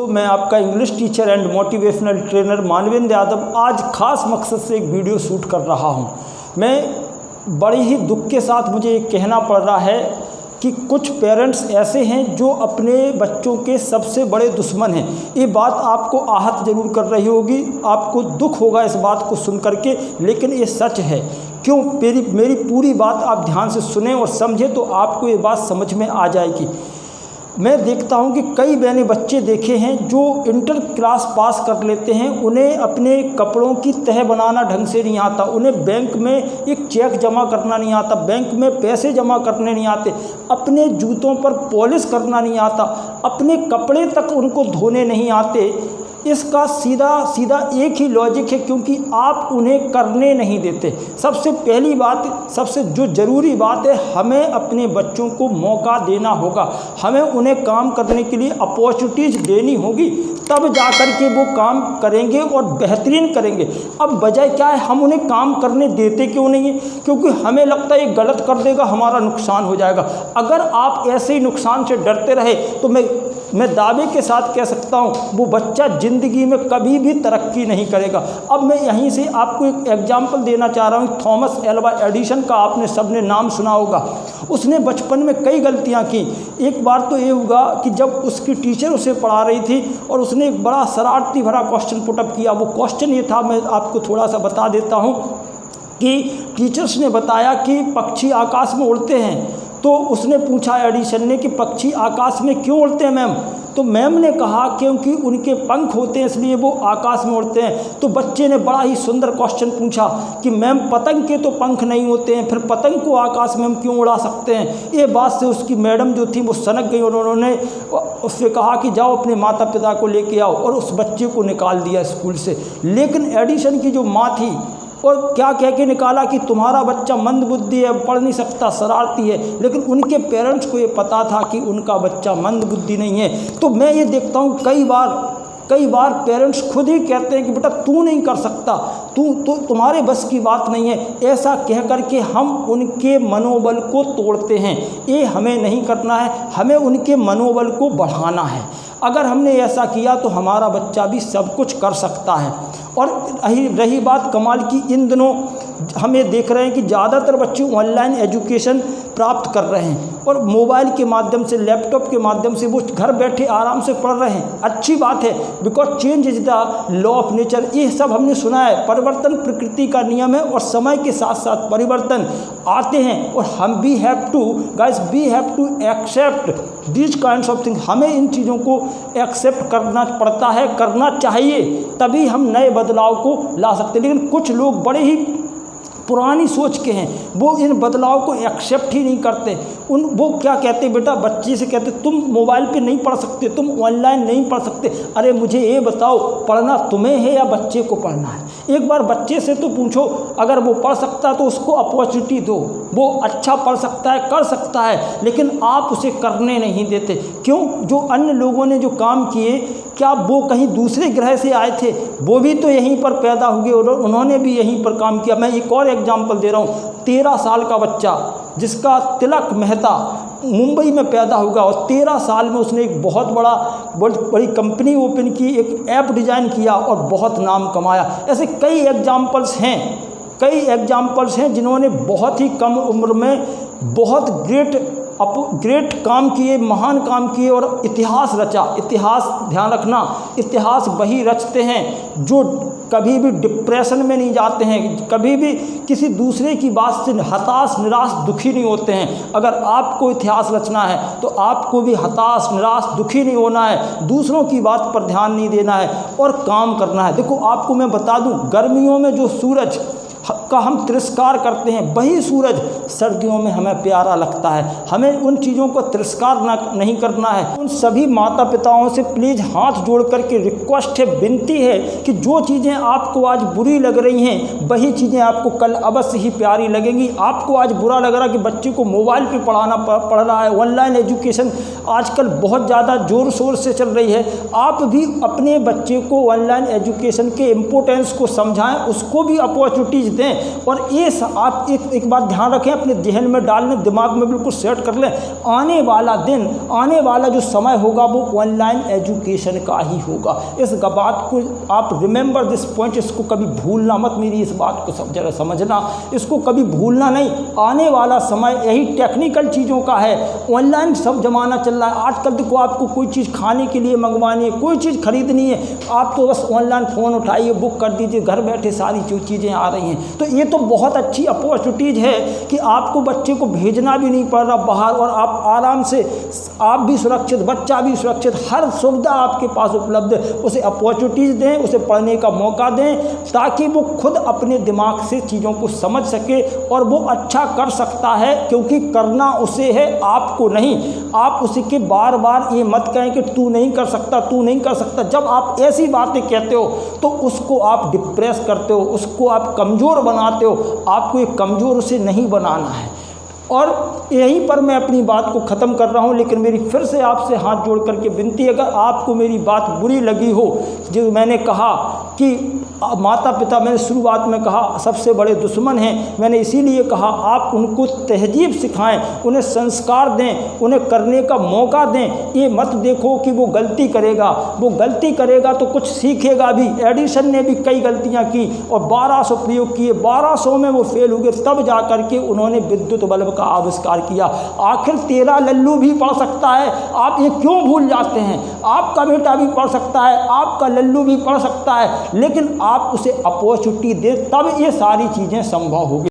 दोस्तों, मैं आपका English teacher and motivational trainer Manvendra Yadav आज खास मकसद से एक वीडियो शूट कर रहा हूं। मैं बड़े ही दुख के साथ मुझे ये कहना पड़ रहा है कि कुछ पेरेंट्स ऐसे हैं जो अपने बच्चों के सबसे बड़े दुश्मन हैं। ये बात आपको आहत जरूर कर रही होगी, आपको दुख होगा इस बात को सुन करके, लेकिन ये सच है। क्यों? मेरी पूरी बात आप ध्यान से सुने और समझें तो आपको ये बात समझ में आ जाएगी। मैं देखता हूं कि कई मैंने बच्चे देखे हैं जो इंटर क्लास पास कर लेते हैं, उन्हें अपने कपड़ों की तह बनाना ढंग से नहीं आता, उन्हें बैंक में एक चेक जमा करना नहीं आता, बैंक में पैसे जमा करने नहीं आते, अपने जूतों पर पॉलिश करना नहीं आता, अपने कपड़े तक उनको धोने नहीं आते। इसका सीधा एक ही लॉजिक है, क्योंकि आप उन्हें करने नहीं देते। सबसे पहली बात, सबसे जो ज़रूरी बात है, हमें अपने बच्चों को मौका देना होगा, हमें उन्हें काम करने के लिए अपॉर्चुनिटीज़ देनी होगी, तब जा कर के वो काम करेंगे और बेहतरीन करेंगे। अब वजह क्या है, हम उन्हें काम करने देते क्यों नहीं है? क्योंकि हमें लगता है ये गलत कर देगा, हमारा नुकसान हो जाएगा। अगर आप ऐसे ही नुकसान से डरते रहे तो मैं दावे के साथ कह सकता हूँ वो बच्चा ज़िंदगी में कभी भी तरक्की नहीं करेगा। अब मैं यहीं से आपको एक एग्जाम्पल देना चाह रहा हूँ। थॉमस एल्वा एडिसन का आपने सबने नाम सुना होगा। उसने बचपन में कई गलतियाँ की। एक बार तो ये हुआ कि जब उसकी टीचर उसे पढ़ा रही थी और उसने एक बड़ा शरारती भरा क्वेश्चन पुटअप किया। वो क्वेश्चन ये था, मैं आपको थोड़ा सा बता देता हूँ कि टीचर्स ने बताया कि पक्षी आकाश में उड़ते हैं। तो उसने पूछा एडिसन ने कि पक्षी आकाश में क्यों उड़ते हैं मैम? तो मैम ने कहा क्योंकि उनके पंख होते हैं इसलिए वो आकाश में उड़ते हैं। तो बच्चे ने बड़ा ही सुंदर क्वेश्चन पूछा कि मैम पतंग के तो पंख नहीं होते हैं, फिर पतंग को आकाश में हम क्यों उड़ा सकते हैं? ये बात से उसकी मैडम जो थी वो सनक गई और उन्होंने उससे कहा कि जाओ अपने माता पिता को लेके आओ, और उस बच्चे को निकाल दिया स्कूल से। लेकिन एडिसन की जो माँ थी और क्या कह के निकाला कि तुम्हारा बच्चा मंदबुद्धि है, पढ़ नहीं सकता, शरारती है। लेकिन उनके पेरेंट्स को ये पता था कि उनका बच्चा मंदबुद्धि नहीं है। तो मैं ये देखता हूँ कई बार पेरेंट्स खुद ही कहते हैं कि बेटा तू नहीं कर सकता, तुम्हारे बस की बात नहीं है। ऐसा कह कर के हम उनके मनोबल को तोड़ते हैं। ये हमें नहीं करना है, हमें उनके मनोबल को बढ़ाना है। अगर हमने ऐसा किया तो हमारा बच्चा भी सब कुछ कर सकता है। और रही बात कमाल की, इन दिनों हमें देख रहे हैं कि ज़्यादातर बच्चे ऑनलाइन एजुकेशन प्राप्त कर रहे हैं और मोबाइल के माध्यम से, लैपटॉप के माध्यम से वो घर बैठे आराम से पढ़ रहे हैं। अच्छी बात है, because change is the law of nature. ये सब हमने सुना है, परिवर्तन प्रकृति का नियम है और समय के साथ साथ परिवर्तन आते हैं। और हम we have to accept these kinds of thing. हमें इन चीज़ों को एक्सेप्ट करना पड़ता है, करना चाहिए, तभी हम नए बदलाव को ला सकते हैं। लेकिन कुछ लोग बड़े ही पुरानी सोच के हैं, वो इन बदलाव को एक्सेप्ट ही नहीं करते। वो क्या कहते, बेटा बच्चे से कहते तुम मोबाइल पे नहीं पढ़ सकते, तुम ऑनलाइन नहीं पढ़ सकते। अरे मुझे ये बताओ, पढ़ना तुम्हें है या बच्चे को पढ़ना है? एक बार बच्चे से तो पूछो, अगर वो पढ़ सकता है तो उसको अपॉर्चुनिटी दो, वो अच्छा पढ़ सकता है, कर सकता है, लेकिन आप उसे करने नहीं देते। क्यों? जो अन्य लोगों ने जो काम किए, क्या वो कहीं दूसरे ग्रह से आए थे? वो भी तो यहीं पर पैदा हुए और उन्होंने भी यहीं पर काम किया। मैं एक और एग्जाम्पल दे रहा हूँ। 13 साल का बच्चा जिसका तिलक मेहता मुंबई में पैदा होगा और 13 साल में उसने एक बहुत बड़ी कंपनी ओपन की, एक ऐप डिज़ाइन किया और बहुत नाम कमाया। ऐसे कई एग्जाम्पल्स हैं जिन्होंने बहुत ही कम उम्र में बहुत ग्रेट काम किए, महान काम किए और इतिहास रचा। इतिहास, ध्यान रखना, इतिहास वही रचते हैं जो कभी भी डिप्रेशन में नहीं जाते हैं, कभी भी किसी दूसरे की बात से हताश, निराश, दुखी नहीं होते हैं। अगर आपको इतिहास रचना है तो आपको भी हताश, निराश, दुखी नहीं होना है, दूसरों की बात पर ध्यान नहीं देना है और काम करना है। देखो आपको मैं बता दूं, गर्मियों में जो सूरज का हम तिरस्कार करते हैं, वही सूरज सर्दियों में हमें प्यारा लगता है। हमें उन चीज़ों को तिरस्कार नहीं करना है। उन सभी माता पिताओं से प्लीज़ हाथ जोड़ करके रिक्वेस्ट है, विनती है कि जो चीज़ें आपको आज बुरी लग रही हैं वही चीज़ें आपको कल अवश्य ही प्यारी लगेंगी। आपको आज बुरा लग रहा कि बच्चे को मोबाइल पे पढ़ रहा है, ऑनलाइन एजुकेशन आजकल बहुत ज़्यादा ज़ोर शोर से चल रही है, आप भी अपने बच्चे को ऑनलाइन एजुकेशन के इम्पोर्टेंस को समझाएं, उसको भी अपॉर्चुनिटीज़ दें। हैं। और ये आप एक बात ध्यान रखें, अपने जहन में डालने, दिमाग में बिल्कुल सेट कर लें, आने वाला दिन, आने वाला जो समय होगा वो ऑनलाइन एजुकेशन का ही होगा। इस बात को आप रिमेंबर दिस पॉइंट, इसको कभी भूलना मत, मेरी इस बात को जरा समझना, इसको कभी भूलना नहीं। आने वाला समय यही टेक्निकल चीज़ों का है, ऑनलाइन सब जमाना चल रहा है। आजकल देखो, आपको कोई चीज़ खाने के लिए मंगवानी है, कोई चीज़ खरीदनी है, आप तो बस ऑनलाइन फ़ोन उठाइए, बुक कर दीजिए, घर बैठे सारी चीज़ें आ रही हैं। तो ये तो बहुत अच्छी अपॉर्चुनिटीज़ है कि आपको बच्चे को भेजना भी नहीं पड़ रहा बाहर, और आप आराम से, आप भी सुरक्षित, बच्चा भी सुरक्षित, हर सुविधा आपके पास उपलब्ध है। उसे अपॉर्चुनिटीज़ दें, उसे पढ़ने का मौका दें, ताकि वो खुद अपने दिमाग से चीज़ों को समझ सके और वो अच्छा कर सकता है, क्योंकि करना उसे है, आपको नहीं। आप उसके बार बार ये मत कहें कि तू नहीं कर सकता, तू नहीं कर सकता। जब आप ऐसी बातें कहते हो तो उसको आप डिप्रेस करते हो, उसको आप कमज़ोर बनाते हो। आपको एक कमज़ोर उसे नहीं बनाना है। और यहीं पर मैं अपनी बात को ख़त्म कर रहा हूँ, लेकिन मेरी फिर से आपसे हाथ जोड़ करके विनती, अगर आपको मेरी बात बुरी लगी हो, जो मैंने कहा कि माता पिता, मैंने शुरुआत में कहा सबसे बड़े दुश्मन हैं, मैंने इसीलिए कहा आप उनको तहजीब सिखाएं, उन्हें संस्कार दें, उन्हें करने का मौका दें। ये मत देखो कि वो गलती करेगा, वो गलती करेगा तो कुछ सीखेगा भी। एडिसन ने भी कई गलतियां की और 1200 प्रयोग किए, 1200 में वो फेल हो गए, तब जा कर के उन्होंने विद्युत बल्ब का आविष्कार किया। आखिर तेरा लल्लू भी पढ़ सकता है, आप ये क्यों भूल जाते हैं? आपका बेटा भी पढ़ सकता है, आपका लल्लू भी पढ़ सकता है, लेकिन आप उसे अपॉर्चुनिटी दें, तब ये सारी चीज़ें संभव होगी।